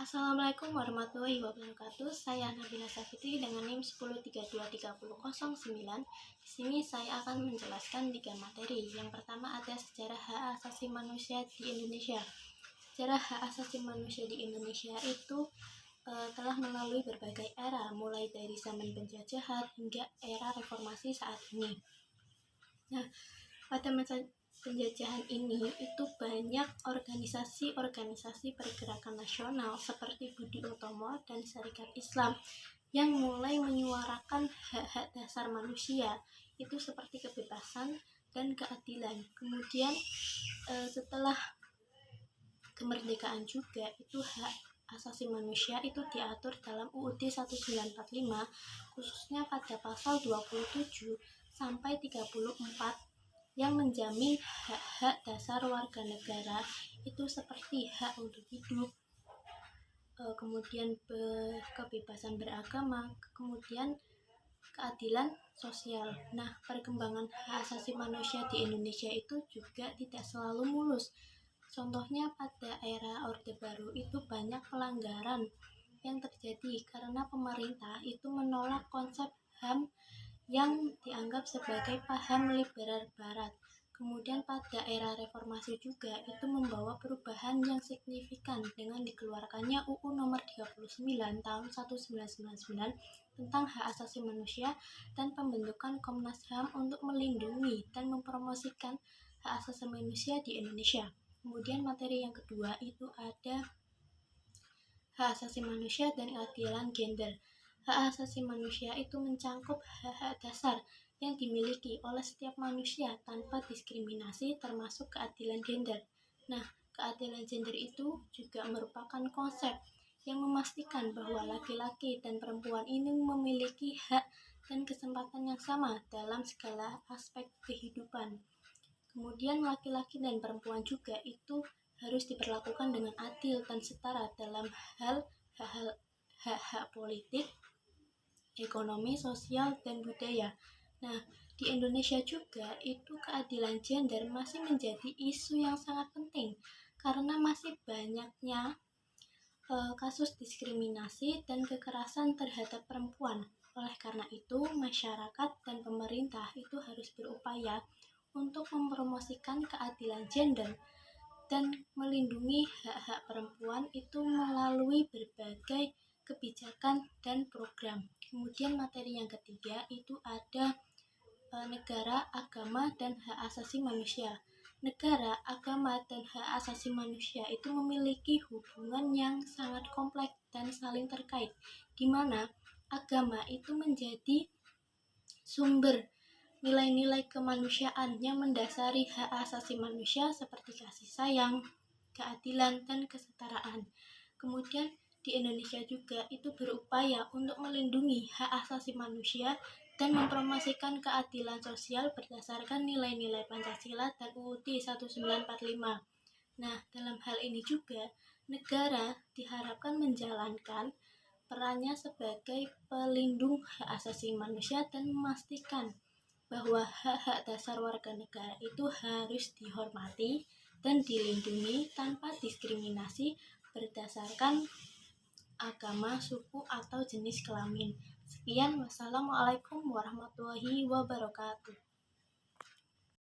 Assalamualaikum warahmatullahi wabarakatuh. Saya Nabila Safitri dengan NIM 10323009. Di sini saya akan menjelaskan 3 materi. Yang pertama ada sejarah hak asasi manusia di Indonesia. Sejarah hak asasi manusia di Indonesia itu telah melalui berbagai era, mulai dari zaman penjajahan hingga era reformasi saat ini. Nah, pada masa penjajahan ini itu banyak organisasi-organisasi pergerakan nasional seperti Budi Utomo dan Serikat Islam yang mulai menyuarakan hak-hak dasar manusia itu seperti kebebasan dan keadilan. Kemudian setelah kemerdekaan juga itu hak asasi manusia itu diatur dalam UUD 1945 khususnya pada pasal 27 sampai 34 yang menjamin hak-hak dasar warga negara itu seperti hak untuk hidup, kemudian kebebasan beragama, kemudian keadilan sosial. Nah, perkembangan hak asasi manusia di Indonesia itu juga tidak selalu mulus. Contohnya pada era Orde Baru itu banyak pelanggaran yang terjadi karena pemerintah itu menolak konsep HAM yang dianggap sebagai paham liberal barat. Kemudian pada era reformasi juga itu membawa perubahan yang signifikan dengan dikeluarkannya UU nomor 39 tahun 1999 tentang hak asasi manusia dan pembentukan Komnas HAM untuk melindungi dan mempromosikan hak asasi manusia di Indonesia. Kemudian materi yang kedua itu ada hak asasi manusia dan keadilan gender. Hak asasi manusia itu mencangkup hak-hak dasar yang dimiliki oleh setiap manusia tanpa diskriminasi termasuk keadilan gender. Nah, keadilan gender itu juga merupakan konsep yang memastikan bahwa laki-laki dan perempuan ini memiliki hak dan kesempatan yang sama dalam segala aspek kehidupan. Kemudian laki-laki dan perempuan juga itu harus diperlakukan dengan adil dan setara dalam hak-hak politik, ekonomi, sosial, dan budaya. Nah, di Indonesia juga itu keadilan gender masih menjadi isu yang sangat penting karena masih banyaknya kasus diskriminasi dan kekerasan terhadap perempuan. Oleh karena itu, masyarakat dan pemerintah itu harus berupaya untuk mempromosikan keadilan gender dan melindungi hak-hak perempuan itu melalui berbagai kebijakan dan program. Kemudian materi yang ketiga itu ada negara, agama, dan hak asasi manusia. Negara, agama, dan hak asasi manusia itu memiliki hubungan yang sangat kompleks dan saling terkait, di mana agama itu menjadi sumber nilai-nilai kemanusiaan yang mendasari hak asasi manusia seperti kasih sayang, keadilan, dan kesetaraan. Kemudian di Indonesia juga itu berupaya untuk melindungi hak asasi manusia dan mempromosikan keadilan sosial berdasarkan nilai-nilai Pancasila dan UUD 1945. Nah, dalam hal ini juga negara diharapkan menjalankan perannya sebagai pelindung hak asasi manusia dan memastikan bahwa hak-hak dasar warga negara itu harus dihormati dan dilindungi tanpa diskriminasi berdasarkan agama, suku, atau jenis kelamin. Sekian, wassalamualaikum warahmatullahi wabarakatuh.